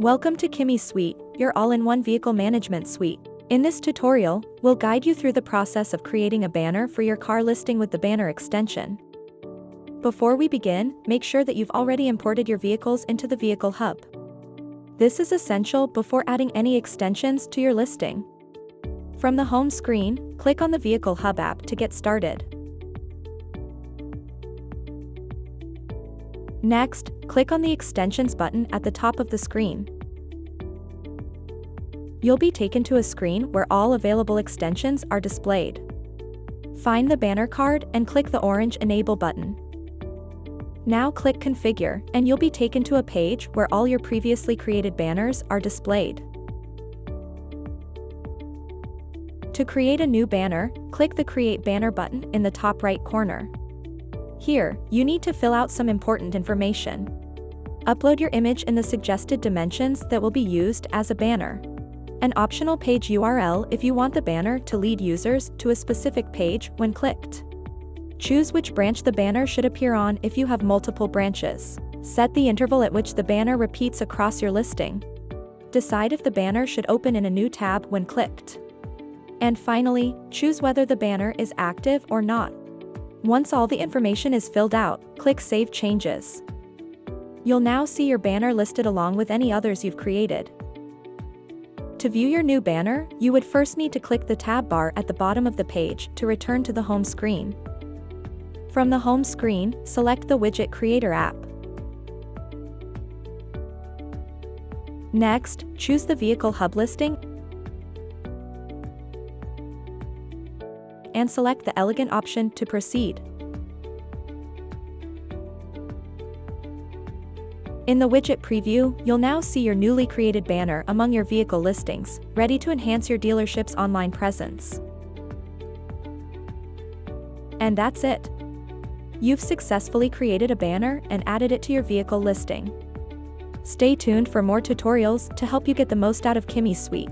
Welcome to KIMI Suite, your all-in-one vehicle management suite. In this tutorial, we'll guide you through the process of creating a banner for your car listing with the banner extension. Before we begin, make sure that you've already imported your vehicles into the Vehicle Hub. This is essential before adding any extensions to your listing. From the home screen, click on the Vehicle Hub app to get started. Next, click on the Extensions button at the top of the screen. You'll be taken to a screen where all available extensions are displayed. Find the banner card and click the orange Enable button. Now click Configure, and you'll be taken to a page where all your previously created banners are displayed. To create a new banner, click the Create Banner button in the top right corner. Here, you need to fill out some important information. Upload your image in the suggested dimensions that will be used as a banner. An optional page URL if you want the banner to lead users to a specific page when clicked. Choose which branch the banner should appear on if you have multiple branches. Set the interval at which the banner repeats across your listing. Decide if the banner should open in a new tab when clicked. And finally, choose whether the banner is active or not. Once all the information is filled out, click Save Changes. You'll now see your banner listed along with any others you've created. To view your new banner, you would first need to click the tab bar at the bottom of the page to return to the home screen. From the home screen, select the Widget Creator app. Next, choose the Vehicle Hub listing and select the Elegant option to proceed. In the widget preview, you'll now see your newly created banner among your vehicle listings, ready to enhance your dealership's online presence. And that's it. You've successfully created a banner and added it to your vehicle listing. Stay tuned for more tutorials to help you get the most out of KIMI Suite.